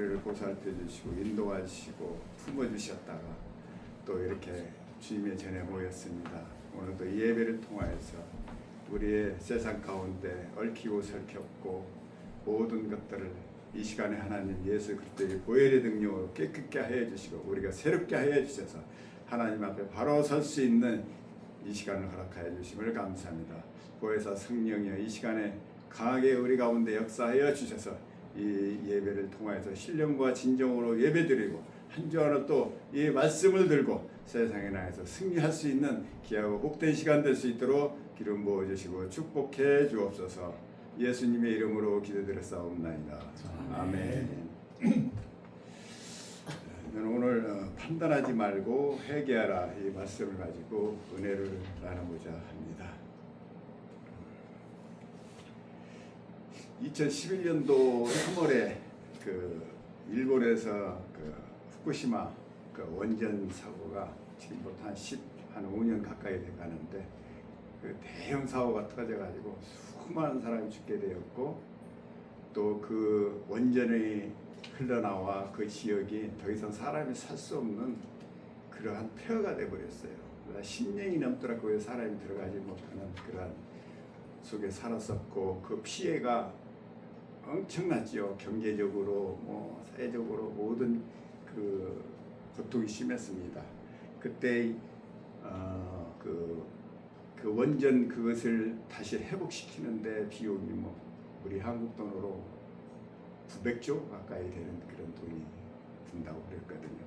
우리를 보살펴 주시고 인도하시고 품어주셨다가 또 이렇게 주님의 전에 모였습니다. 오늘도 이 예배를 통하여서 우리의 세상 가운데 얽히고 설켰고 모든 것들을 이 시간에 하나님 예수 그리스도의 보혈의 능력으로 깨끗게 하여 주시고 우리가 새롭게 하여 주셔서 하나님 앞에 바로 설 수 있는 이 시간을 허락하여 주심을 감사합니다. 보혜사 성령이여 이 시간에 강하게 우리 가운데 역사하여 주셔서 이 예배를 통해서 신령과 진정으로 예배드리고 한 주하나 또 이 말씀을 들고 세상에 나가서 승리할 수 있는 귀하고 복된 시간 될 수 있도록 기름 부어주시고 축복해 주옵소서. 예수님의 이름으로 기도드렸사옵나이다. 아멘. 저는 오늘 판단하지 말고 회개하라 이 말씀을 가지고 은혜를 나누고자 합니다. 2011년도 3월에 그 일본에서 그 후쿠시마 그 원전 사고가 지금부터 한 5년 가까이 돼 가는데 그 대형 사고가 터져가지고 수많은 사람이 죽게 되었고 또 그 원전이 흘러나와 그 지역이 더 이상 사람이 살 수 없는 그러한 폐허가 되어버렸어요. 10년이 넘도록 그 사람이 들어가지 못하는 그러한 속에 살았었고 그 피해가 엄청났죠. 경제적으로 뭐 사회적으로 모든 그 고통이 심했습니다. 그때 그 원전 그것을 다시 회복시키는데 비용이 뭐 우리 한국 돈으로 900조 가까이 되는 그런 돈이 든다고 그랬거든요.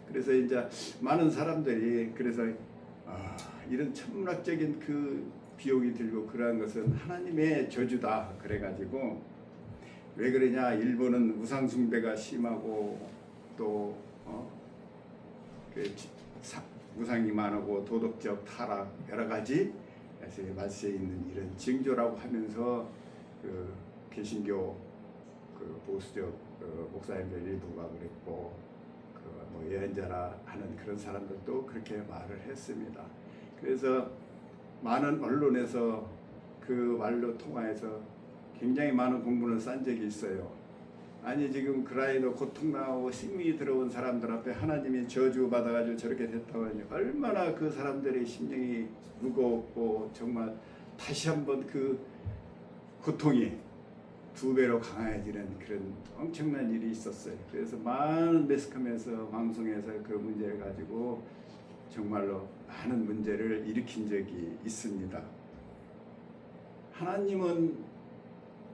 그래서 이제 많은 사람들이 그래서 이런 천문학적인 그 비용이 들고 그러한 것은 하나님의 저주다 그래가지고 왜 그러냐, 일본은 우상 숭배가 심하고 또 우상이 많고 도덕적 타락 여러 가지 말세에 있는 이런 징조라고 하면서 그 개신교 그 보수적 목사님들 일부가 그랬고 뭐 예언자라 하는 그런 사람들도 그렇게 말을 했습니다. 그래서 많은 언론에서 그 말로 통하여서 굉장히 많은 공분을 싼 적이 있어요. 아니 지금 그라이너 고통당하고 심히 들어온 사람들 앞에 하나님이 저주 받아가지고 저렇게 됐다고 하니 얼마나 그 사람들의 심령이 무거웠고 정말 다시 한번 그 고통이 2배로 강해지는 그런 엄청난 일이 있었어요. 그래서 많은 매스컴에서 방송에서 그 문제를 가지고 정말로 많은 문제를 일으킨 적이 있습니다. 하나님은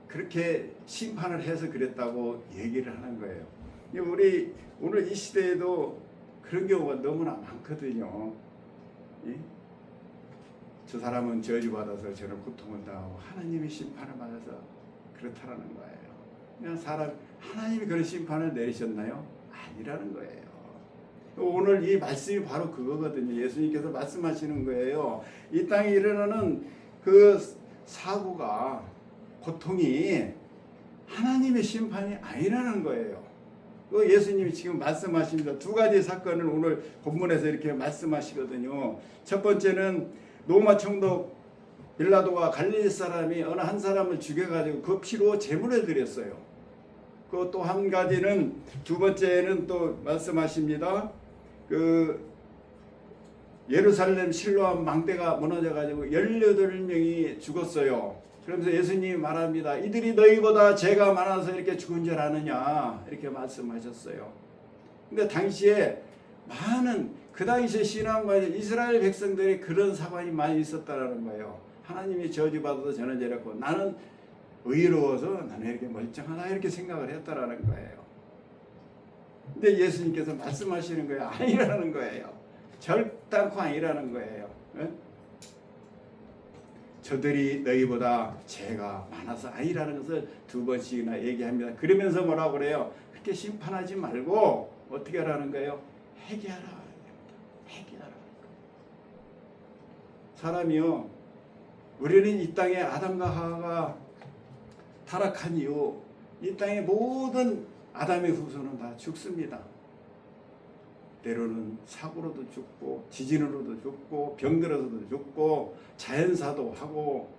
그렇게 심판을 해서 그랬다고 얘기를 하는 거예요. 우리 오늘 이 시대에도 그런 경우가 너무나 많거든요. 저 사람은 저주받아서 저런 고통을 당하고 하나님이 심판을 받아서 그렇다라는 거예요. 그냥 하나님이 그런 심판을 내리셨나요? 아니라는 거예요. 오늘 이 말씀이 바로 그거거든요. 예수님께서 말씀하시는 거예요. 이 땅에 일어나는 그 사고가 고통이 하나님의 심판이 아니라는 거예요. 예수님이 지금 말씀하십니다. 2가지 사건을 오늘 본문에서 이렇게 말씀하시거든요. 첫 번째는 로마 총독 빌라도가 갈릴리 사람이 어느 한 사람을 죽여가지고 그 피로 제물을 드렸어요. 그 또 한 가지는 두 번째는 또 말씀하십니다. 그 예루살렘 실로암 망대가 무너져가지고 18명이 죽었어요. 그러면서 예수님이 말합니다. 이들이 너희보다 죄가 많아서 이렇게 죽은 줄 아느냐 이렇게 말씀하셨어요. 근데 당시에 그 당시에 신앙과 이스라엘 백성들이 그런 사관이 많이 있었다라는 거예요. 하나님이 저주받아도 저는 저랬고 나는 의로워서 나는 이렇게 멀쩡하다 이렇게 생각을 했다라는 거예요. 근데 예수님께서 말씀하시는 거예요. 아니라는 거예요. 절단코 아니라는 거예요. 저들이 너희보다 죄가 많아서 아니라는 것을 2번씩이나 얘기합니다. 그러면서 뭐라고 그래요? 그렇게 심판하지 말고 어떻게 하라는 거예요? 회개하라. 회개하라. 사람이요, 우리는 이 땅에 아담과 하와가 타락한 이후 이 땅의 모든 아담의 후손은 다 죽습니다. 때로는 사고로도 죽고 지진으로도 죽고 병들어서도 죽고 자연사도 하고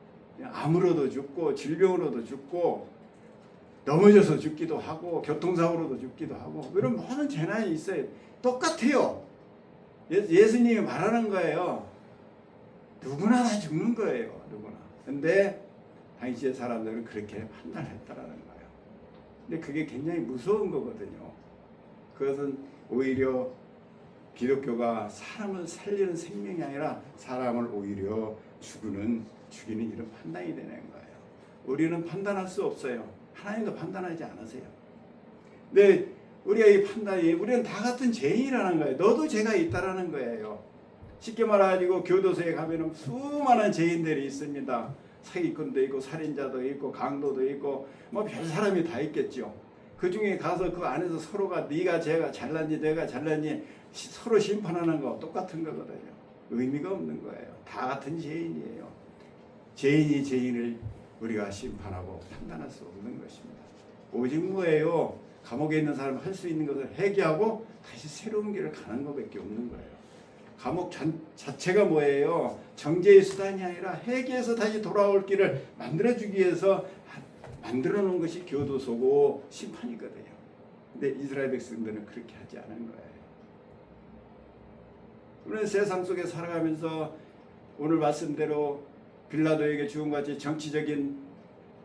암으로도 죽고 질병으로도 죽고 넘어져서 죽기도 하고 교통사고로도 죽기도 하고 이런 모든 재난이 있어요. 똑같아요. 예수님이 말하는 거예요. 누구나 다 죽는 거예요. 누구나. 근데 당시의 사람들은 그렇게 판단했다라는 거예요. 근데 그게 굉장히 무서운 거거든요. 그것은 오히려 기독교가 사람을 살리는 생명이 아니라 사람을 오히려 죽이는 이런 판단이 되는 거예요. 우리는 판단할 수 없어요. 하나님도 판단하지 않으세요. 근데 우리가 이 판단이, 우리는 다 같은 죄인이라는 거예요. 너도 죄가 있다라는 거예요. 쉽게 말해가지고 교도소에 가면은 수많은 죄인들이 있습니다. 사기꾼도 있고 살인자도 있고 강도도 있고 뭐 별 사람이 다 있겠죠. 그 중에 가서 그 안에서 서로가 네가 죄가 잘났니 내가 잘났니 서로 심판하는 거 똑같은 거거든요. 의미가 없는 거예요. 다 같은 죄인이에요. 죄인이 죄인을 우리가 심판하고 판단할 수 없는 것입니다. 오직 뭐예요? 감옥에 있는 사람은 할 수 있는 것을 회개하고 다시 새로운 길을 가는 것밖에 없는 거예요. 감옥 자체가 뭐예요? 정죄의 수단이 아니라 회개해서 다시 돌아올 길을 만들어주기 위해서 만들어 놓은 것이 교도소고 심판이거든요. 근데 이스라엘 백성들은 그렇게 하지 않은 거예요. 우리는 세상 속에 살아가면서 오늘 말씀대로 빌라도에게 죽음같이 정치적인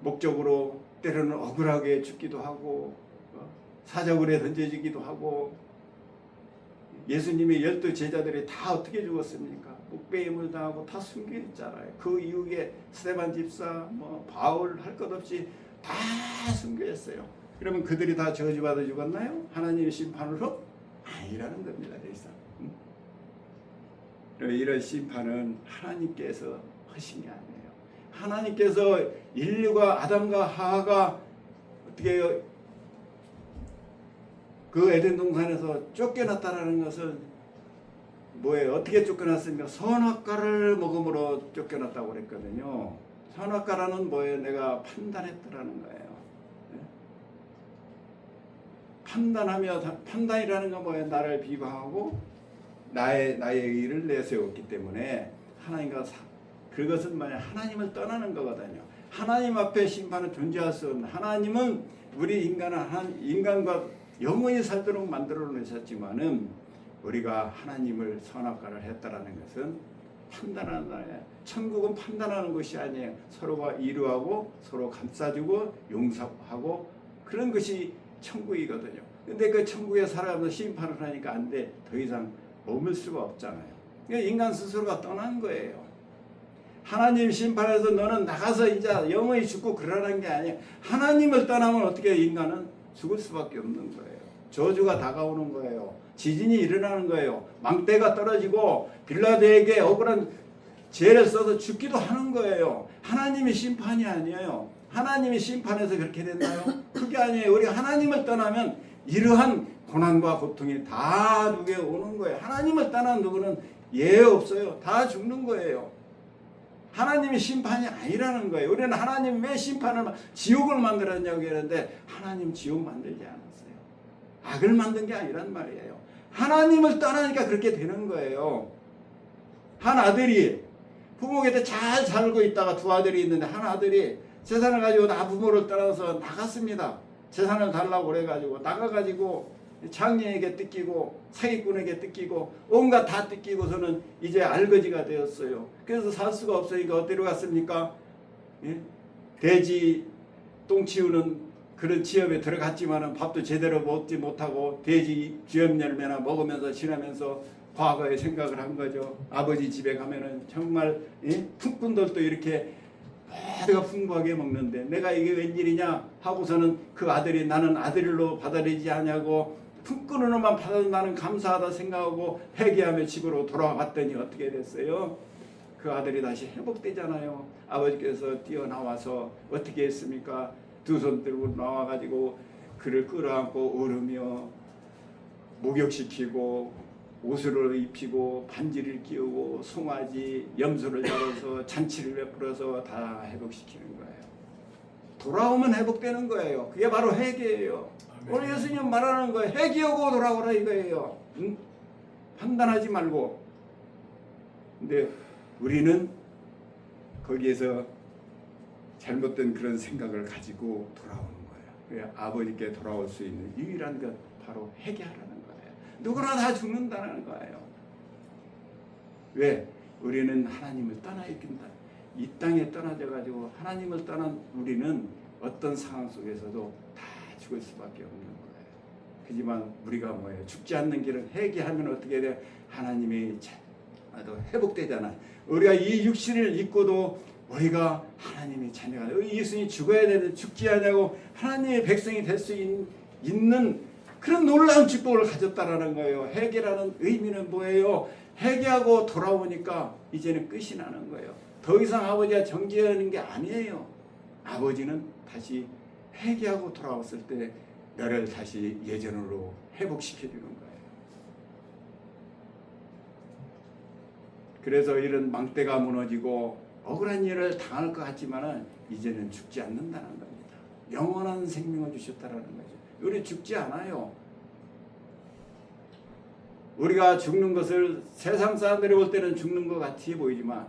목적으로 때로는 억울하게 죽기도 하고 사자굴에 던져지기도 하고 예수님의 12 제자들이 다 어떻게 죽었습니까? 목배임을 당하고 다 순교했잖아요. 그 이후에 스데반 집사, 바울 할 것 없이 다 순교했어요. 그러면 그들이 다 저주받아 죽었나요? 하나님의 심판으로? 아니라는 겁니다. 이런 심판은 하나님께서 하신 게 아니에요. 하나님께서 인류가 아담과 하와가 어떻게 그 에덴 동산에서 쫓겨났다라는 것은 뭐예요? 어떻게 쫓겨났습니까? 선악과를 먹음으로 쫓겨났다고 그랬거든요. 선악과라는 뭐예요? 내가 판단했다라는 거예요. 판단이라는 건 뭐예요? 나를 비방하고 나의 의를 내세웠기 때문에 하나님과 그것은 뭐냐? 하나님을 떠나는 거거든요. 하나님 앞에 심판은 존재할 수 없는, 하나님은 우리 인간과 영원히 살도록 만들어 놓으셨지만은 우리가 하나님을 선악과를 했다라는 것은 판단하는 거예요. 천국은 판단하는 것이 아니에요. 서로가 이루하고 서로 감싸주고 용서하고 그런 것이 천국이거든요. 근데 그 천국에 살아가면서 심판을 하니까 안 돼. 더 이상 머물 수가 없잖아요. 그러니까 인간 스스로가 떠난 거예요. 하나님 심판에서 너는 나가서 이제 영원히 죽고 그러라는 게 아니에요. 하나님을 떠나면 어떻게 인간은 죽을 수밖에 없는 거예요. 저주가 다가오는 거예요. 지진이 일어나는 거예요. 망대가 떨어지고 빌라도에게 억울한 죄를 써서 죽기도 하는 거예요. 하나님의 심판이 아니에요. 하나님의 심판에서 그렇게 됐나요? 그게 아니에요. 우리 하나님을 떠나면 이러한 고난과 고통이 다 누구에 오는 거예요. 하나님을 떠난 누구는 예 없어요. 다 죽는 거예요. 하나님의 심판이 아니라는 거예요. 우리는 하나님 왜 지옥을 만들었냐고 그러는데 하나님 지옥 만들지 않았어요. 악을 만든 게 아니란 말이에요. 하나님을 떠나니까 그렇게 되는 거예요. 한 아들이 부모 곁에 잘 살고 있다가 두 아들이 있는데 한 아들이 재산을 가지고 부모를 떠나서 나갔습니다. 재산을 달라고 그래가지고 나가가지고 장녀에게 뜯기고 사기꾼에게 뜯기고 온갖 다 뜯기고서는 이제 알거지가 되었어요. 그래서 살 수가 없으니까 어디로 갔습니까? 예? 돼지 똥 치우는 그런 취업에 들어갔지만은 밥도 제대로 먹지 못하고 돼지 쥐염 열매나 먹으면서 지나면서 과거에 생각을 한 거죠. 아버지 집에 가면은 정말 품꾼들도 이렇게 모두가 풍부하게 먹는데 내가 이게 웬일이냐 하고서는 그 아들이 나는 아들로 받아들이지 않냐고 품꾼으로만 받아도 나는 감사하다 생각하고 회개하며 집으로 돌아왔더니 어떻게 됐어요? 그 아들이 다시 회복되잖아요. 아버지께서 뛰어나와서 어떻게 했습니까? 두 손 들고 나와가지고 그를 끌어안고 울으며 목욕시키고 옷을 입히고 반지를 끼우고 송아지 염소를 잡아서 잔치를 베풀어서 다 회복시키는 거예요. 돌아오면 회복되는 거예요. 그게 바로 회개예요. 오늘 예수님 말하는 거예요. 회개하고 돌아오라 이거예요. 응? 판단하지 말고. 근데 우리는 거기에서 잘못된 그런 생각을 가지고 돌아오는 거예요. 아버지께 돌아올 수 있는 유일한 것 바로 회개하라는 거예요. 누구나 다 죽는다는 거예요. 왜? 우리는 하나님을 떠나 있긴다. 이 땅에 떠나져 가지고 하나님을 떠난 우리는 어떤 상황 속에서도 다 죽을 수밖에 없는 거예요. 하지만 우리가 뭐예요? 죽지 않는 길은 회개하면 어떻게 돼요? 하나님이 회복되잖아요. 우리가 이 육신을 입고도 우리가 하나님의 자녀가 예수님이 죽어야 되는데 죽지 않냐고 하나님의 백성이 될 수 있는 그런 놀라운 축복을 가졌다라는 거예요. 회개라는 의미는 뭐예요? 회개하고 돌아오니까 이제는 끝이 나는 거예요. 더 이상 아버지가 정죄하는 게 아니에요. 아버지는 다시 회개하고 돌아왔을 때 너를 다시 예전으로 회복시켜주는 거예요. 그래서 이런 망대가 무너지고 억울한 일을 당할 것 같지만은 이제는 죽지 않는다는 겁니다. 영원한 생명을 주셨다라는 거죠. 우리 죽지 않아요. 우리가 죽는 것을 세상 사람들이 볼 때는 죽는 것 같이 보이지만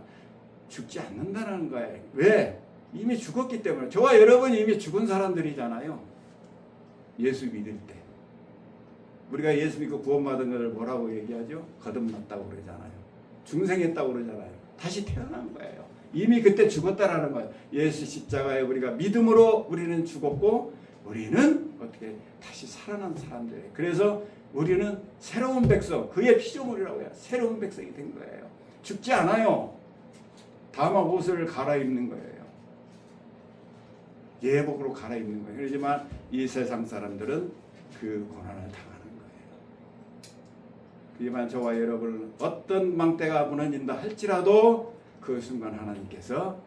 죽지 않는다는 거예요. 왜? 이미 죽었기 때문에. 저와 여러분이 이미 죽은 사람들이잖아요. 예수 믿을 때. 우리가 예수 믿고 구원받은 것을 뭐라고 얘기하죠? 거듭났다고 그러잖아요. 중생했다고 그러잖아요. 다시 태어난 거예요. 이미 그때 죽었다라는 거예요. 예수 십자가에 우리가 믿음으로 우리는 죽었고 우리는 어떻게 다시 살아난 사람들이에요. 그래서 우리는 새로운 백성, 그의 피조물이라고 해요. 새로운 백성이 된 거예요. 죽지 않아요. 다만 옷을 갈아입는 거예요. 예복으로 갈아입는 거예요. 그렇지만 이 세상 사람들은 그 고난을 당하는 거예요. 하지만 저와 여러분은 어떤 망대가 무너진다 할지라도 그 순간 하나님께서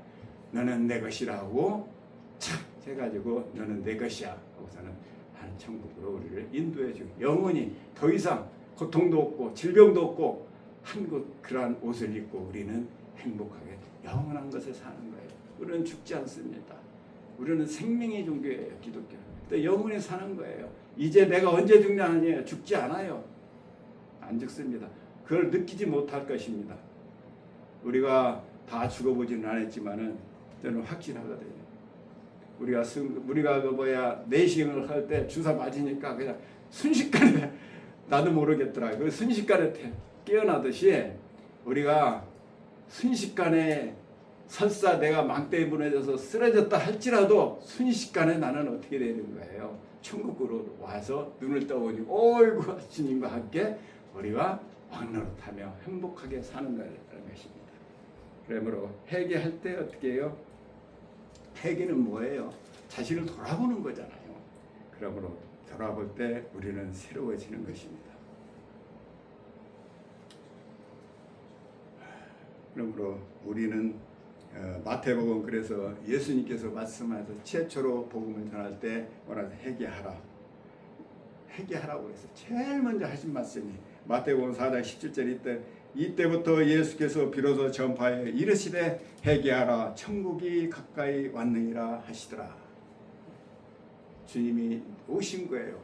너는 내 것이라고 착 해가지고 너는 내 것이야 하고서는 하나님 천국으로 우리를 인도해 주고 영원히 더 이상 고통도 없고 질병도 없고 한국 그러한 옷을 입고 우리는 행복하게 영원한 것을 사는 거예요. 우리는 죽지 않습니다. 우리는 생명의 종교예요. 기독교. 또 영원히 사는 거예요. 이제 내가 언제 죽냐 아니에요. 죽지 않아요. 안 죽습니다. 그걸 느끼지 못할 것입니다. 우리가 다 죽어보지는 않았지만은 저는 확신하거든요. 우리가 그 내시경을 할 때 주사 맞으니까 그냥 순식간에 나도 모르겠더라. 그 순식간에 깨어나듯이 우리가 순식간에 설사 내가 망대에 무너져서 쓰러졌다 할지라도 순식간에 나는 어떻게 되는 거예요? 천국으로 와서 눈을 떠보니 어이구 주님과 함께 우리가 왕노릇하며 행복하게 사는 거라는 것입니다. 그러므로 회개할 때 어떻게 해요? 회개는 뭐예요? 자신을 돌아보는 거잖아요. 그러므로 돌아볼 때 우리는 새로워지는 것입니다. 그러므로 우리는 마태복음 그래서 예수님께서 말씀하셔서 최초로 복음을 전할 때 뭐라서 회개하라. 회개하라고 해서 제일 먼저 하신 말씀이 마태복음 4장 17절 이때부터 예수께서 비로소 전파해 이르시되 회개하라 천국이 가까이 왔느니라 하시더라. 주님이 오신 거예요.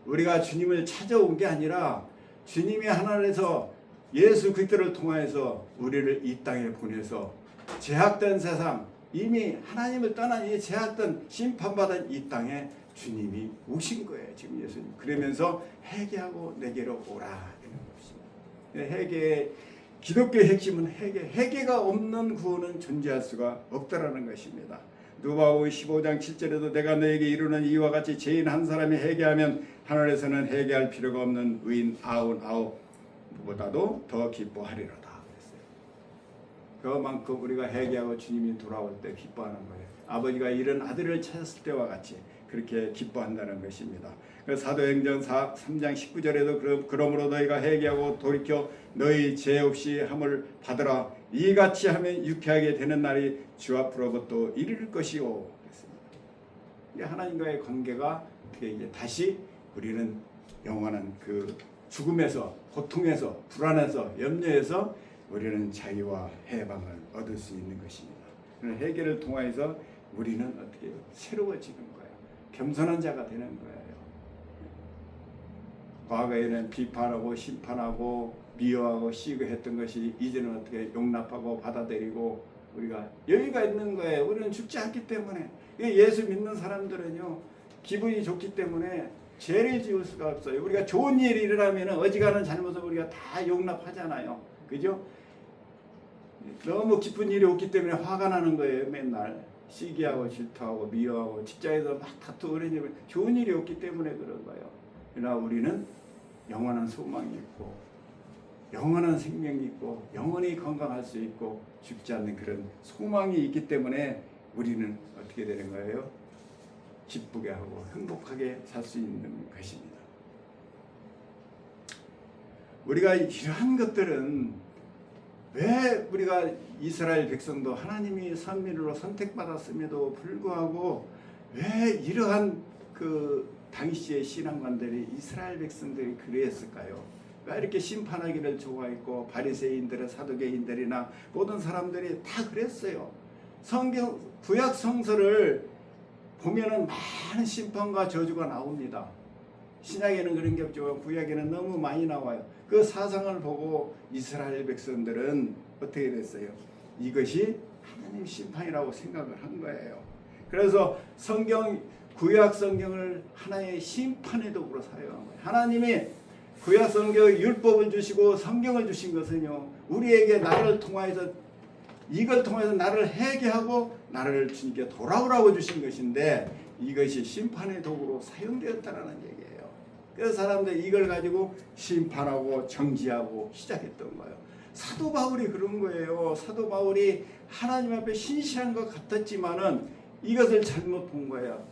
우리가 주님을 찾아온 게 아니라 주님이 하나님에서 예수 그리스도를 통하여서 우리를 이 땅에 보내서 제약된 세상 이미 하나님을 떠난 이 제약된 심판받은 이 땅에 주님이 오신 거예요. 지금 예수님. 그러면서 회개하고 내게로 오라 이런 것입니다. 회개의 기독교의 핵심은 회개가 없는 구원은 존재할 수가 없다라는 것입니다. 누가복음 15장 7절에도 내가 너에게 이르는 이와 같이 죄인 한 사람이 회개하면 하늘에서는 회개할 필요가 없는 의인 99보다도 더 기뻐하리로다. 그만큼 우리가 회개하고 주님이 돌아올 때 기뻐하는 거예요. 아버지가 이런 아들을 찾았을 때와 같이 그렇게 기뻐한다는 것입니다. 사도행전 3장 19절에도 그러므로 너희가 회개하고 돌이켜 너희 죄 없이 함을 받으라. 이같이 하면 유쾌하게 되는 날이 주 앞으로부터 이를 것이오. 그랬습니다. 하나님과의 관계가 어떻게 이제 다시 우리는 영원한 그 죽음에서 고통에서 불안해서 염려에서 우리는 자유와 해방을 얻을 수 있는 것입니다. 회개를 통하여서 우리는 어떻게 새로워지는 거예요. 겸손한 자가 되는 거예요. 과거에는 비판하고 심판하고 미워하고 시기했던 것이 이제는 어떻게 용납하고 받아들이고 우리가 여유가 있는 거예요. 우리는 죽지 않기 때문에. 예수 믿는 사람들은요 기분이 좋기 때문에 죄를 지을 수가 없어요. 우리가 좋은 일이 일어나면 어지간한 잘못을 우리가 다 용납하잖아요. 그죠? 너무 기쁜 일이 없기 때문에 화가 나는 거예요. 맨날 시기하고 질투하고 미워하고 직장에서 막 다투고 그러냐면 좋은 일이 없기 때문에 그런 거예요. 그러나 우리는 영원한 소망이 있고 영원한 생명이 있고 영원히 건강할 수 있고 죽지 않는 그런 소망이 있기 때문에 우리는 어떻게 되는 거예요? 기쁘게 하고 행복하게 살 수 있는 것입니다. 우리가 이러한 것들은 왜 우리가 이스라엘 백성도 하나님이 선민으로 선택받았음에도 불구하고 왜 이러한 그 당시의 신앙관들이 이스라엘 백성들이 그랬을까요? 왜 이렇게 심판하기를 좋아했고 바리새인들의 사두개인들이나 모든 사람들이 다 그랬어요. 성경 구약 성서를 보면은 많은 심판과 저주가 나옵니다. 신약에는 그런 게 없지만 구약에는 너무 많이 나와요. 그 사상을 보고 이스라엘 백성들은 어떻게 됐어요? 이것이 하나님 심판이라고 생각을 한 거예요. 그래서 구약 성경을 하나의 심판의 도구로 사용한 거예요. 하나님이 구약 성경 율법을 주시고 성경을 주신 것은요, 우리에게 나를 통하여서 이걸 통해서 나를 회개하고 나를 주님께 돌아오라고 주신 것인데 이것이 심판의 도구로 사용되었다는 얘기예요. 그래서 사람들이 이걸 가지고 심판하고 정지하고 시작했던 거예요. 사도 바울이 그런 거예요. 사도 바울이 하나님 앞에 신실한 것 같았지만은 이것을 잘못 본 거예요.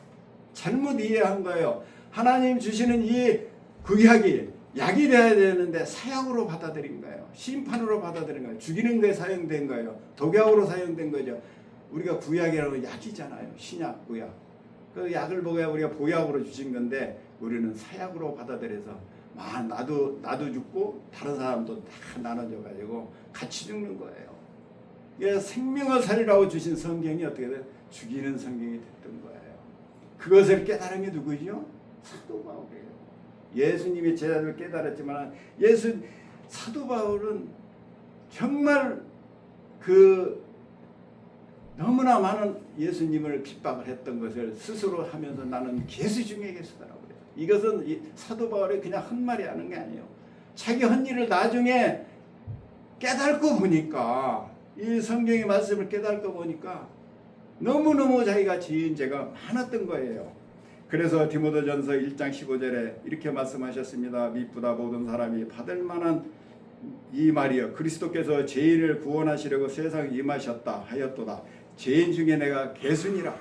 잘못 이해한 거예요. 하나님 주시는 이 구약이 약이 되어야 되는데 사약으로 받아들인 거예요. 심판으로 받아들인 거예요. 죽이는 거에 사용된 거예요. 독약으로 사용된 거죠. 우리가 구약이라고 약이잖아요. 신약, 구약. 그 약을 먹어야 우리가 보약으로 주신 건데 우리는 사약으로 받아들여서 나도 죽고 다른 사람도 다 나눠져 가지고 같이 죽는 거예요. 그래서 생명을 살리라고 주신 성경이 어떻게 돼? 죽이는 성경이 됐던 거예요. 그것을 깨달은 게 누구죠? 사도 바울이에요. 예수님이 제자를 깨달았지만 사도 바울은 정말 너무나 많은 예수님을 핍박을 했던 것을 스스로 하면서 나는 개수 중에 개수다라고 그래요. 이것은 사도 바울이 그냥 헛말이 하는 게 아니에요. 자기 헛일을 나중에 깨닫고 보니까 이 성경의 말씀을 깨닫고 보니까 너무너무 자기가 지은 죄가 많았던 거예요. 그래서 디모데전서 1장 15절에 이렇게 말씀하셨습니다. 미쁘다 모든 사람이 받을 만한 이 말이여 그리스도께서 죄인을 구원하시려고 세상에 임하셨다 하였도다. 죄인 중에 내가 개수니라.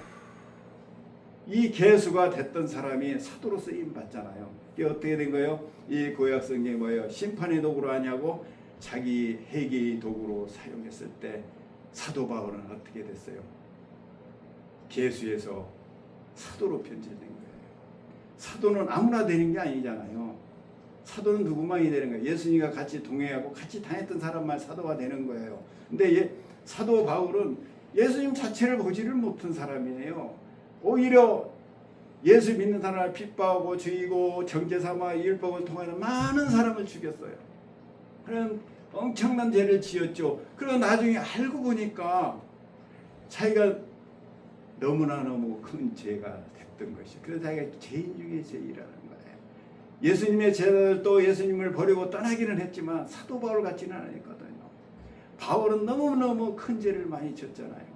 이 개수가 됐던 사람이 사도로 쓰임 받잖아요. 이게 어떻게 된 거예요? 이 구약 성경이 뭐예요? 심판의 도구로 하냐고 자기 회개의 도구로 사용했을 때 사도 바울은 어떻게 됐어요? 개수에서 사도로 편제된 거예요. 사도는 아무나 되는 게 아니잖아요. 사도는 누구만이 되는 거예요? 예수님과 같이 동행하고 같이 다녔던 사람만 사도가 되는 거예요. 근데 사도 바울은 예수님 자체를 보지를 못한 사람이에요. 오히려 예수 믿는 사람을 핍박하고 죽이고 정죄삼아 율법을 통해서 많은 사람을 죽였어요. 그런 엄청난 죄를 지었죠. 그리고 나중에 알고 보니까 자기가 너무 큰 죄가 됐던 것이. 그래서 자기가 죄인 중에 죄인이라는 거예요. 예수님의 제자들도 예수님을 버리고 떠나기는 했지만 사도 바울 같지는 않았거든요. 바울은 너무너무 큰 죄를 많이 졌잖아요.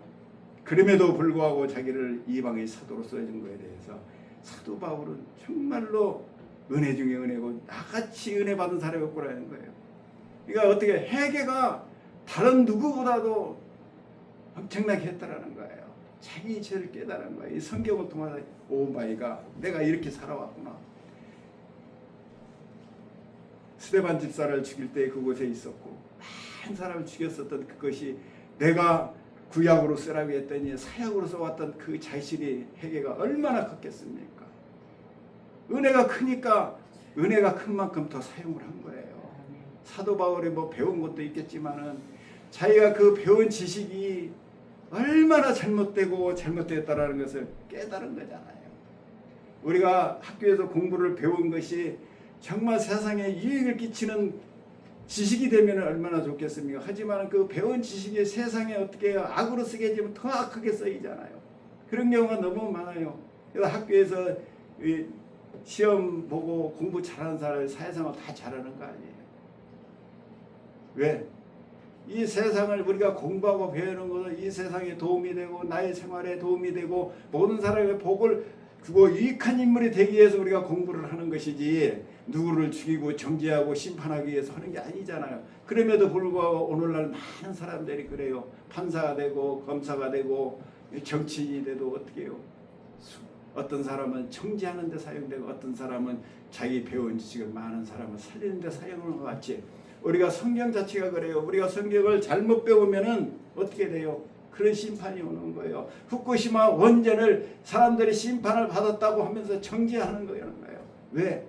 그럼에도 불구하고 자기를 이방의 사도로 써준 거에 대해서 사도 바울은 정말로 은혜 중에 은혜고 나같이 은혜 받은 사람이 없구라는 거예요. 그러니까 어떻게 회개가 다른 누구보다도 엄청나게 했다라는 거예요. 자기 죄를 깨달은 거예요. 이 성경을 통해서 오마이갓 내가 이렇게 살아왔구나. 스데반 집사를 죽일 때 그곳에 있었고 많은 사람을 죽였었던 그것이 내가 구약으로 쓰라고 했더니 사약으로 써왔던 그 자신의 회개가 얼마나 컸겠습니까? 은혜가 크니까 은혜가 큰 만큼 더 사용을 한 거예요. 사도 바울이 배운 것도 있겠지만은 자기가 그 배운 지식이 얼마나 잘못되었다라는 것을 깨달은 거잖아요. 우리가 학교에서 공부를 배운 것이 정말 세상에 유익을 끼치는 지식이 되면 얼마나 좋겠습니까? 하지만 그 배운 지식이 세상에 어떻게 악으로 쓰게 되면 더 악하게 쓰이잖아요. 그런 경우가 너무 많아요. 그래서 학교에서 이 시험 보고 공부 잘하는 사람이 사회생활 다 잘하는 거 아니에요. 왜? 이 세상을 우리가 공부하고 배우는 것은 이 세상에 도움이 되고 나의 생활에 도움이 되고 모든 사람의 복을 주고 유익한 인물이 되기 위해서 우리가 공부를 하는 것이지 누구를 죽이고 정죄하고 심판하기 위해서 하는 게 아니잖아요. 그럼에도 불구하고 오늘날 많은 사람들이 그래요. 판사가 되고 검사가 되고 정치인이 돼도 어떻게 해요? 어떤 사람은 정죄하는 데 사용되고 어떤 사람은 자기 배운 지식을 많은 사람을 살리는 데 사용하는 것 같이 우리가 성경 자체가 그래요. 우리가 성경을 잘못 배우면은 어떻게 돼요? 그런 심판이 오는 거예요. 후쿠시마 원전을 사람들이 심판을 받았다고 하면서 정죄하는 거예요. 왜?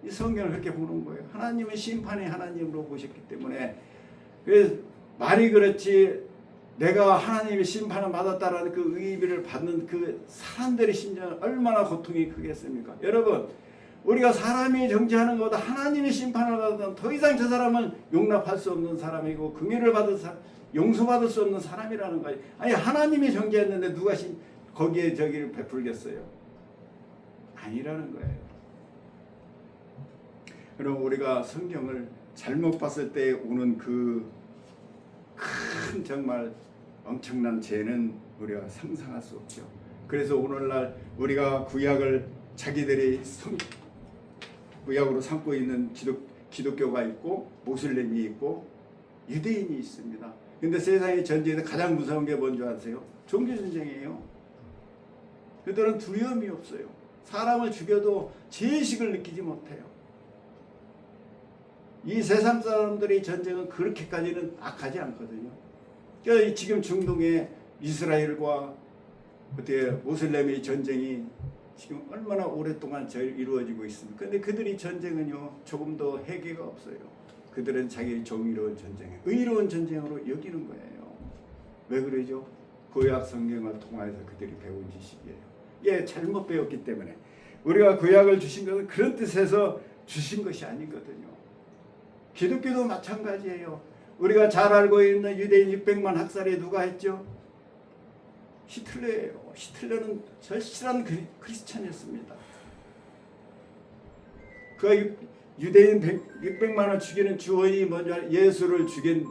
이 성경을 그렇게 보는 거예요. 하나님은 심판의 하나님으로 보셨기 때문에. 그래서 말이 그렇지 내가 하나님의 심판을 받았다라는 그 의미를 받는 그 사람들의 심정은 얼마나 고통이 크겠습니까? 여러분, 우리가 사람이 정죄하는 것보다 하나님의 심판을 받았다면 더 이상 저 사람은 용납할 수 없는 사람이고 긍휼을 받을 사람, 용서받을 수 없는 사람이라는 거예요. 아니 하나님이 정죄했는데 누가 거기에 저기를 베풀겠어요? 아니라는 거예요. 그럼 우리가 성경을 잘못 봤을 때 오는 그 큰 정말 엄청난 죄는 우리가 상상할 수 없죠. 그래서 오늘날 우리가 구약을 자기들이 구약으로 삼고 있는 기독교가 있고 모슬렘이 있고 유대인이 있습니다. 근데 세상의 전쟁에서 가장 무서운 게 뭔지 아세요? 종교전쟁이에요. 그들은 두려움이 없어요. 사람을 죽여도 죄의식을 느끼지 못해요. 이 세상 사람들의 전쟁은 그렇게까지는 악하지 않거든요. 그러니까 지금 중동의 이스라엘과 어떻게 모슬렘의 전쟁이 지금 얼마나 오랫동안 이루어지고 있습니까? 그런데 그들이 전쟁은요 조금 더 해계가 없어요. 그들은 자기 정의로운 전쟁에 의로운 전쟁으로 여기는 거예요. 왜 그러죠? 구약 성경을 통해서 그들이 배운 지식이에요. 예, 잘못 배웠기 때문에. 우리가 구약을 주신 것은 그런 뜻에서 주신 것이 아니거든요. 기독교도 마찬가지예요. 우리가 잘 알고 있는 유대인 600만 학살이 누가 했죠? 히틀러예요. 히틀러는 절실한 크리스찬이었습니다. 그 유대인 600만을 죽이는 주원이 먼저 예수를 죽인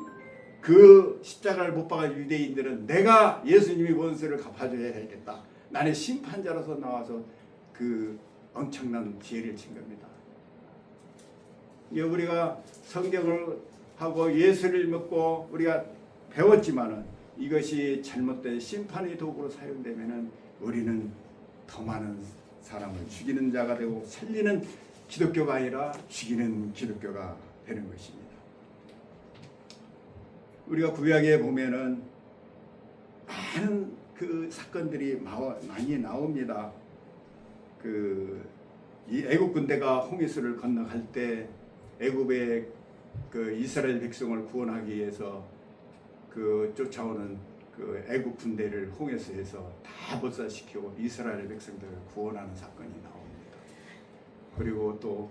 그 십자가를 못 박은 유대인들은 내가 예수님이 원수를 갚아줘야 하겠다. 나는 심판자로서 나와서 그 엄청난 지혜를 친 겁니다. 우리가 성경을 하고 예수를 믿고 우리가 배웠지만은 이것이 잘못된 심판의 도구로 사용되면은 우리는 더 많은 사람을 죽이는 자가 되고 살리는 기독교가 아니라 죽이는 기독교가 되는 것입니다. 우리가 구약에 보면은 많은 그 사건들이 많이 나옵니다. 이 애국 군대가 홍해수를 건너갈 때 애굽의 그 이스라엘 백성을 구원하기 위해서 그 쫓아오는 그 애국 군대를 홍해수에서 다 몰살시키고 이스라엘 백성들을 구원하는 사건이 나옵니다. 그리고 또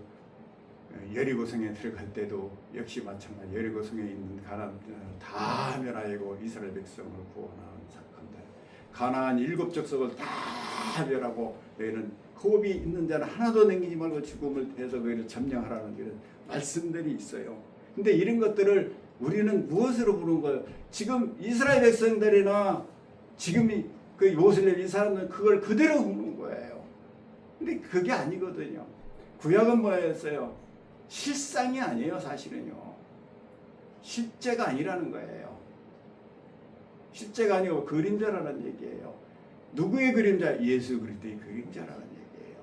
여리고성에 들어갈 때도 역시 마찬가지. 여리고성에 있는 가나안을 다 멸하고 이스라엘 백성을 구원하는 사건들. 가나안 7족속을 다 멸하고 너희는 호흡이 있는 자는 하나도 남기지 말고 죽음을 대해서 너희를 점령하라는 이런 말씀들이 있어요. 근데 이런 것들을 우리는 무엇으로 부르는 거예요? 지금 이스라엘 백성들이나 지금 그 모슬렘 이 사람들은 그걸 그대로 부르는 거예요. 근데 그게 아니거든요. 구약은 뭐였어요? 실상이 아니에요, 사실은요. 실제가 아니라는 거예요. 실제가 아니고 그림자라는 얘기예요. 누구의 그림자? 예수 그리스도의 그림자라는 얘기예요.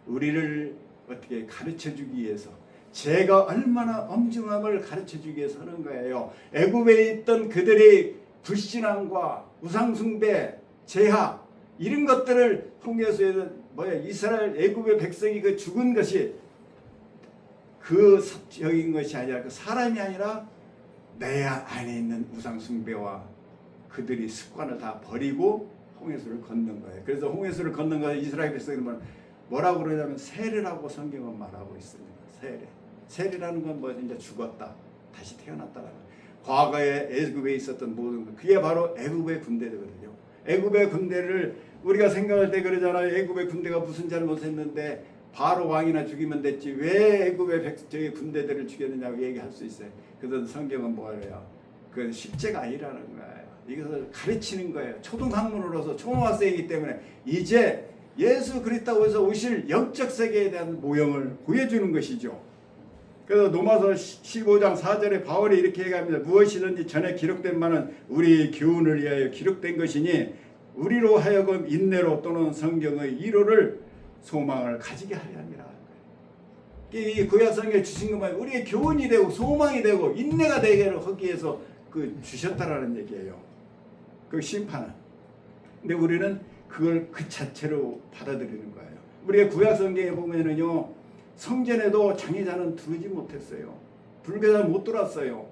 우리를 어떻게 가르쳐주기 위해서 죄가 얼마나 엄중함을 가르쳐주기 위해서 하는 거예요. 애굽에 있던 그들의 불신앙과 우상숭배, 제하 이런 것들을 홍해수에서 이스라엘 애굽의 백성이 그 죽은 것이 그 사적인 것이 아니라 그 사람이 아니라 내 안에 있는 우상숭배와 그들이 습관을 다 버리고 홍해수를 건넌 거예요. 그래서 홍해수를 건넌 거예요. 이스라엘 백성들은 뭐라고 그러냐면 세례라고 성경은 말하고 있습니다. 세례라는 건 이제 죽었다, 다시 태어났다라는 거예요. 과거에 애굽에 있었던 모든 것, 그게 바로 애굽의 군대거든요. 애굽의 군대를 우리가 생각할 때 그러잖아요. 애굽의 군대가 무슨 잘못했는데 바로 왕이나 죽이면 됐지 왜 애굽의 저희 군대들을 죽였느냐고 얘기할 수 있어요. 그래서 성경은 뭐래요? 그 실제가 아니라는 거예요. 이것을 가르치는 거예요. 초등학문으로서 초등학생이기 때문에 이제 예수 그리스도에서 오실 영적 세계에 대한 모형을 보여주는 것이죠. 그래서 로마서 15장 4절에 바울이 이렇게 얘기합니다. 무엇이든지 전에 기록된 바는 우리 교훈을 위하여 기록된 것이니 우리로 하여금 인내로 또는 성경의 이로를 소망을 가지게 하려 함이라. 이 구약성경에 주신 것만 우리의 교훈이 되고 소망이 되고 인내가 되게 하기 위해서 주셨다라는 얘기예요. 그 심판은. 근데 우리는 그걸 그 자체로 받아들이는 거예요. 우리의 구약성경에 보면은요, 성전에도 장애자는 들어오지 못했어요. 불교자 못 들어왔어요.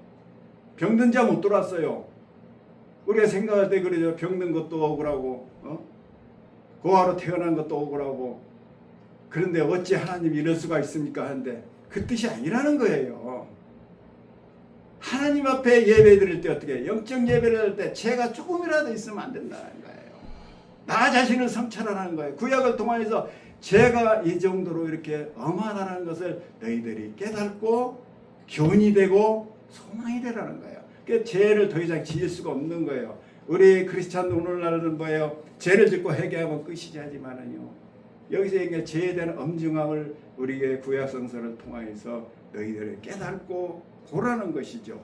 병든 자 못 들어왔어요. 우리가 생각할 때 그러죠. 병든 것도 억울하고, 고아로 태어난 것도 억울하고. 그런데 어찌 하나님이 이럴 수가 있습니까? 하는데 그 뜻이 아니라는 거예요. 하나님 앞에 예배 드릴 때 어떻게 영적 예배를 할 때 죄가 조금이라도 있으면 안 된다는 거예요. 나 자신을 성찰하라는 거예요. 구약을 통해서 죄가 이 정도로 이렇게 엄하다는 것을 너희들이 깨닫고 교훈이 되고 소망이 되라는 거예요. 그러니까 죄를 더 이상 지을 수가 없는 거예요. 우리 크리스찬 오늘날은 뭐예요? 죄를 짓고 회개하면 끝이지 하지만은요. 여기서 얘기한 죄에 대한 엄중함을 우리의 구약 성서를 통해서 너희들을 깨닫고 보라는 것이죠.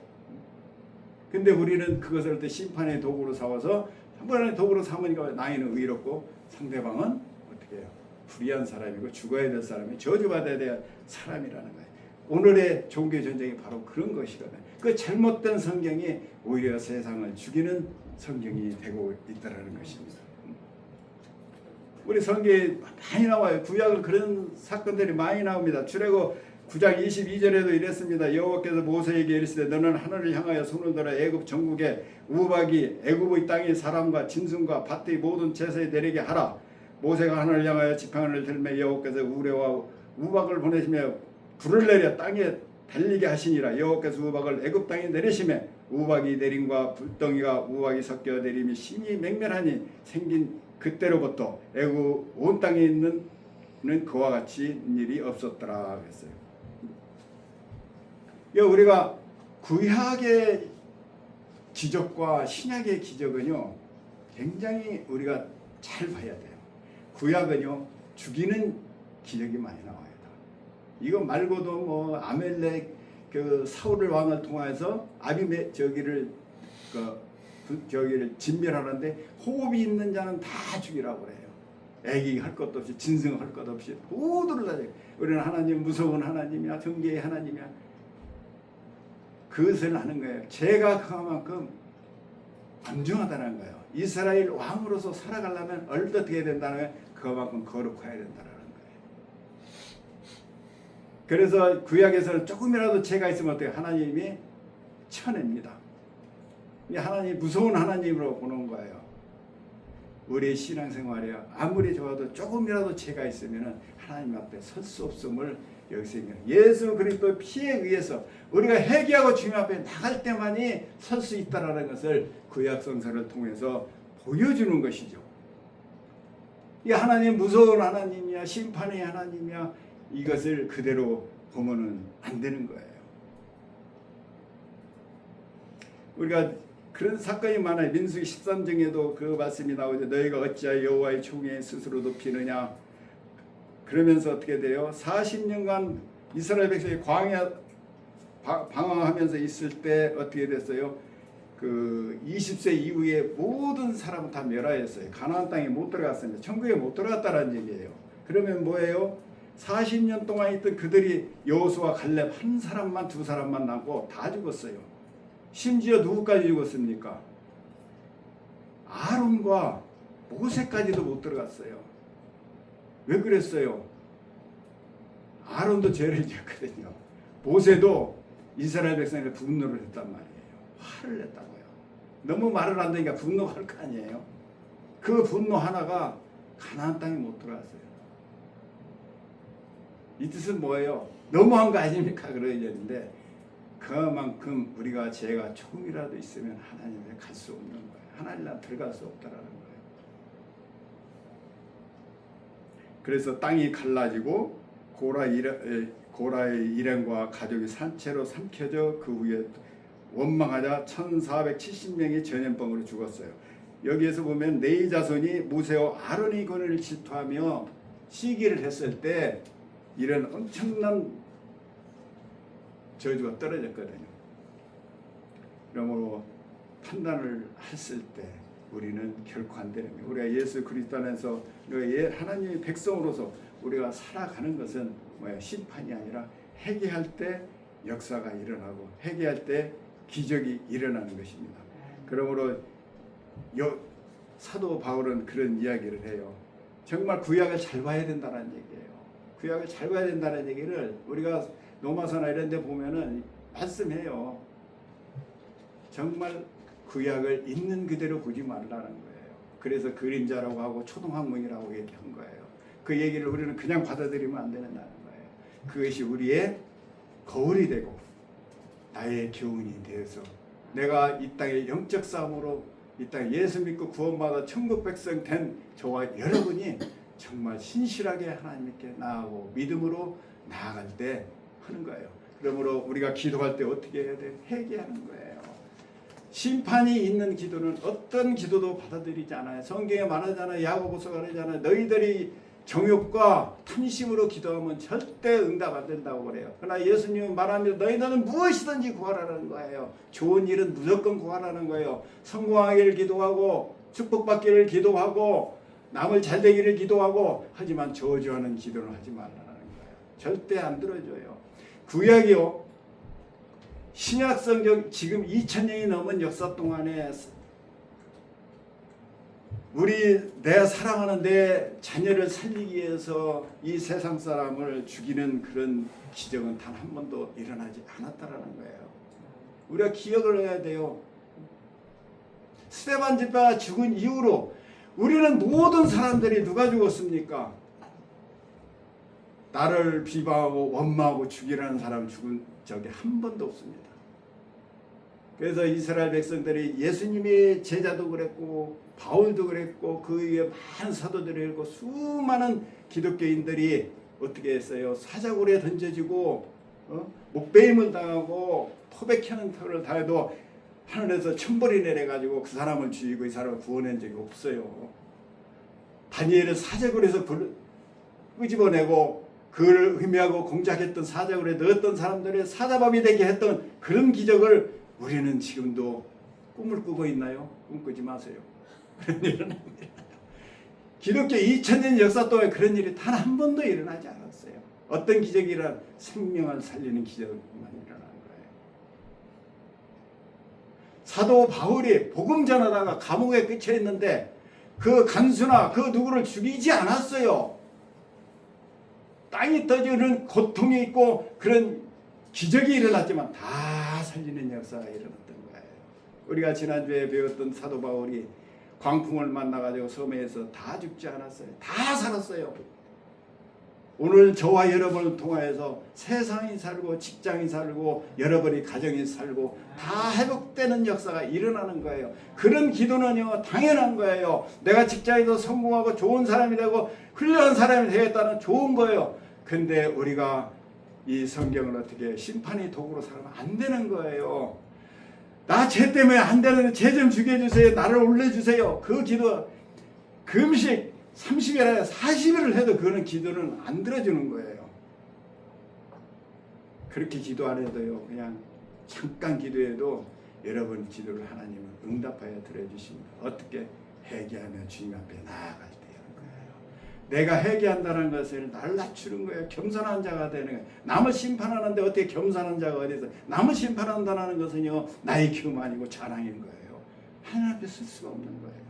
근데 우리는 그것을 또 심판의 도구로 삼아서 한 번에 도구로 삼으니까 나이는 의롭고 상대방은 어떻게 해요? 불의한 사람이고 죽어야 될 사람이 저주받아야 될 사람이라는 거예요. 오늘의 종교 전쟁이 바로 그런 것이거든요. 그 잘못된 성경이 오히려 세상을 죽이는 성경이 되고 있다는 것입니다. 우리 성경에 많이 나와요. 구약은 그런 사건들이 많이 나옵니다. 출애굽 9장 22절에도 이랬습니다. 여호와께서 모세에게 이르시되 너는 하늘을 향하여 손을 들어 애굽 전국에 우박이 애굽의 땅의 사람과 짐승과 밭의 모든 채소에 내리게 하라. 모세가 하늘을 향하여 지팡이를 들매 여호와께서 우레와 우박을 보내시며 불을 내려 땅에 달리게 하시니라. 여호와께서 우박을 애굽 땅에 내리시매 우박이 내림과 불덩이가 우박이 섞여 내림이 심히 맹렬하니 생긴 그때로부터 애굽 온 땅에 있는 그와 같이 일이 없었더라 했어요. 우리가 구약의 기적과 신약의 기적은요 굉장히 우리가 잘 봐야 돼요. 구약은요 죽이는 기적이 많이 나와요. 이거 말고도 뭐 아멜렉 그 사울 왕을 통해서 아비메 저기를 진멸하는데 호흡이 있는 자는 다 죽이라고 그래요. 애기 할 것도 없이 진승 할 것 없이 모두를 다 죽여. 우리는 하나님 무서운 하나님이야 경계의 하나님이야. 그것을 아는 거예요. 죄가 그만큼 엄중하다는 거예요. 이스라엘 왕으로서 살아가려면 어떻게 해야 된다는 거예요. 그만큼 거룩해야 된다는 거예요. 그래서 구약에서는 조금이라도 죄가 있으면 어때요? 하나님이 쳐냅니다. 하나님 무서운 하나님으로 보는 거예요. 우리의 신앙생활에 아무리 좋아도 조금이라도 죄가 있으면 하나님 앞에 설 수 없음을 여기서 얘기해요. 예수 그리스도의 피에 의해서 우리가 회개하고 주님 앞에 나갈 때만이 설 수 있다는 것을 구약 성서를 통해서 보여주는 것이죠. 이 하나님 무서운 하나님이야 심판의 하나님이야 이것을 그대로 보면은 안 되는 거예요. 우리가 그런 사건이 많아요. 민수기 13장에도 그 말씀이 나오죠. 너희가 어찌하여 여호와의 총에 스스로 높이느냐. 그러면서 어떻게 돼요? 40년간 이스라엘 백성이 광야 방황하면서 있을 때 어떻게 됐어요? 그 20세 이후에 모든 사람은 다 멸하였어요. 가나안 땅에 못 들어갔습니다. 천국에 못 들어갔다라는 얘기예요. 그러면 뭐예요? 40년 동안 있던 그들이 여호수아 갈렙 한 사람만 두 사람만 남고 다 죽었어요. 심지어 누구까지 죽었습니까? 아론과 모세까지도 못 들어갔어요. 왜 그랬어요? 아론도 죄를 지었거든요. 모세도 이스라엘 백성에게 분노를 했단 말이에요. 화를 냈다고요. 너무 말을 안 되니까 분노할 거 아니에요. 그 분노 하나가 가나안 땅에 못 들어갔어요. 이 뜻은 뭐예요? 너무한 거 아닙니까? 그러야 되는데 그만큼 우리가 죄가 조금이라도 있으면 하나님 앞에 갈 수 없는 거예요. 하나님 앞에 들어갈 수 없다라는 거예요. 그래서 땅이 갈라지고 고라의 일행과 가족이 산채로 삼켜져 그 후에 원망하자 1470명이 전염병으로 죽었어요. 여기에서 보면 네 자손이 모세와 아론의 권위를 질투하며 시기를 했을 때 이런 엄청난 저주가 떨어졌거든요. 그러므로 판단을 했을 때 우리는 결코 안 되는 거예요. 우리가 예수 그리스도 안에서 하나님의 백성으로서 우리가 살아가는 것은 심판이 아니라 회개할 때 역사가 일어나고 회개할 때 기적이 일어나는 것입니다. 그러므로 사도 바울은 그런 이야기를 해요. 정말 구약을 잘 봐야 된다는 얘기예요. 구약을 잘 봐야 된다는 얘기를 우리가 로마서나 이런 데 보면은 말씀해요. 정말 구약을 있는 그대로 보지 말라는 거예요. 그래서 그림자라고 하고 초동학문이라고 얘기한 거예요. 그 얘기를 우리는 그냥 받아들이면 안 된다는 거예요. 그것이 우리의 거울이 되고 나의 교훈이 되어서 내가 이 땅의 영적 싸움으로 이 땅에 예수 믿고 구원받아 천국 백성 된 저와 여러분이 정말 신실하게 하나님께 나아가고 믿음으로 나아갈 때 하는 거예요. 그러므로 우리가 기도할 때 어떻게 해야 돼? 회개하는 거예요. 심판이 있는 기도는 어떤 기도도 받아들이지 않아요. 성경에 말하잖아요. 야고보서가 그러잖아요. 너희들이 정욕과 탐심으로 기도하면 절대 응답 안 된다고 그래요. 그러나 예수님은 말합니다. 너희들은 무엇이든지 구하라는 거예요. 좋은 일은 무조건 구하라는 거예요. 성공하기를 기도하고 축복받기를 기도하고 남을 잘되기를 기도하고 하지만 저주하는 기도는 하지 말라는 거예요. 절대 안 들어줘요. 구약이요. 신약 성경 지금 2000년이 넘은 역사 동안에 내가 사랑하는 내 자녀를 살리기 위해서 이 세상 사람을 죽이는 그런 기적은 단 한 번도 일어나지 않았다라는 거예요. 우리가 기억을 해야 돼요. 스데반 집사가 죽은 이후로 우리는 모든 사람들이 누가 죽었습니까? 나를 비방하고 원망하고 죽이라는 사람 죽은 적이 한 번도 없습니다. 그래서 이스라엘 백성들이 예수님의 제자도 그랬고 바울도 그랬고 그 위에 많은 사도들이 있고 수많은 기독교인들이 어떻게 했어요? 사자굴에 던져지고 목베임을 당하고 토백하는 털을 당해도 하늘에서 천벌이 내려가지고 그 사람을 죽이고 이 사람을 구원한 적이 없어요. 다니엘을 사자굴에서 끄집어내고 그를 의미하고 공작했던 사자굴에 넣었던 사람들의 사자밥이 되게 했던 그런 기적을 우리는 지금도 꿈을 꾸고 있나요? 꿈꾸지 마세요. 그런 일은 안 일어나요. 기독교 2000년 역사 동안 그런 일이 단 한 번도 일어나지 않았어요. 어떤 기적이 일어나? 생명을 살리는 기적만 일어나는 거예요. 사도 바울이 복음 전하다가 감옥에 갇혀 있는데 그 간수나 그 누구를 죽이지 않았어요. 땅이 터지는 고통이 있고 그런 기적이 일어났지만 다 살리는 역사가 일어났던 거예요. 우리가 지난주에 배웠던 사도 바울이 광풍을 만나가지고 섬에서 다 죽지 않았어요. 다 살았어요. 오늘 저와 여러분을 통하여서 세상이 살고 직장이 살고 여러분이 가정이 살고 다 회복되는 역사가 일어나는 거예요. 그런 기도는요 당연한 거예요. 내가 직장에서 성공하고 좋은 사람이 되고 훌륭한 사람이 되겠다는 좋은 거예요. 근데 우리가 이 성경을 어떻게 심판의 도구로 살면 안 되는 거예요. 나 죄 때문에 안 되는데 죄 좀 죽여주세요. 나를 올려주세요. 그 기도 금식 30일 40일을 해도 그거는 기도는 안 들어주는 거예요. 그렇게 기도 안 해도요 그냥 잠깐 기도해도 여러분 기도를 하나님은 응답하여 들어주십니다. 어떻게? 회개하며 주님 앞에 나아갈 때요. 내가 회개한다는 것은 나를 낮추는 거예요. 겸손한 자가 되는 거예요. 남을 심판하는데 어떻게 겸손한 자가 어디서? 남을 심판한다는 것은요 나의 교만이고 자랑인 거예요. 하나님 앞에 쓸 수가 없는 거예요.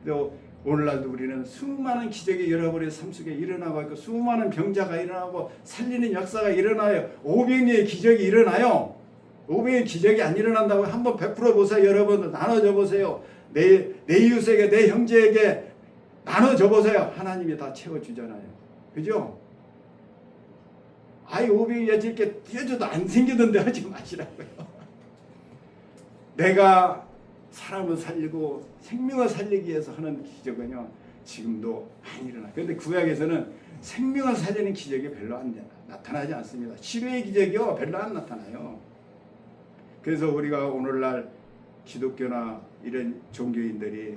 그리고 오늘날도 우리는 수많은 기적이 여러분의 삶 속에 일어나고 있고 수많은 병자가 일어나고 살리는 역사가 일어나요. 오병이의 기적이 일어나요. 오병이의 기적이 안 일어난다고 한번 베풀어 보세요. 여러분들 나눠줘 보세요. 내 이웃에게 내 형제에게 나눠줘 보세요. 하나님이 다 채워주잖아요. 그죠? 아이 오병이가 이렇게 뛰어줘도 안 생기던데 하지 마시라고요. 내가 사람을 살리고 생명을 살리기 위해서 하는 기적은요 지금도 많이 일어나요. 그런데 구약에서는 생명을 살리는 기적이 별로 안 나타나지 않습니다. 치료의 기적이요 별로 안 나타나요. 그래서 우리가 오늘날 기독교나 이런 종교인들이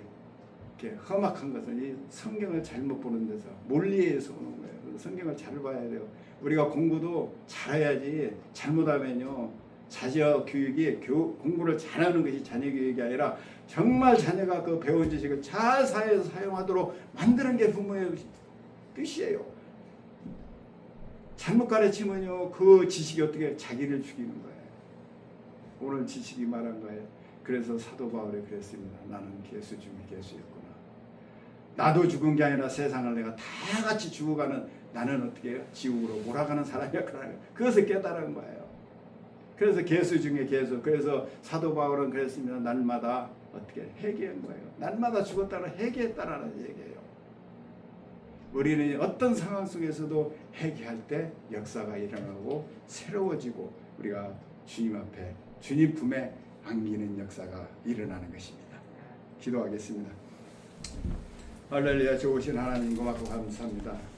이렇게 험악한 것은 이 성경을 잘못 보는 데서 몰리에서 오는 거예요. 성경을 잘 봐야 돼요. 우리가 공부도 잘해야지 잘못하면요 자녀 교육이 공부를 잘하는 것이 자녀 교육이 아니라 정말 자녀가 그 배운 지식을 잘 사회에서 사용하도록 만드는 게 부모의 뜻이에요. 잘못 가르치면요 그 지식이 어떻게 자기를 죽이는 거예요. 오늘 지식이 말한 거예요. 그래서 사도 바울이 그랬습니다. 나는 개수 중에 개수였구나. 나도 죽은 게 아니라 세상을 내가 다 같이 죽어가는 나는 어떻게 해요? 지옥으로 몰아가는 사람이었구나. 그것을 깨달은 거예요. 그래서 개수 중에 개수. 그래서 사도 바울은 그랬습니다. 날마다 어떻게 회개한 거예요. 날마다 죽었다는 회개했다라는 얘기예요. 우리는 어떤 상황 속에서도 회개할 때 역사가 일어나고 새로워지고 우리가 주님 앞에 주님 품에 안기는 역사가 일어나는 것입니다. 기도하겠습니다. 할렐루야. 좋으신 하나님 고맙고 감사합니다.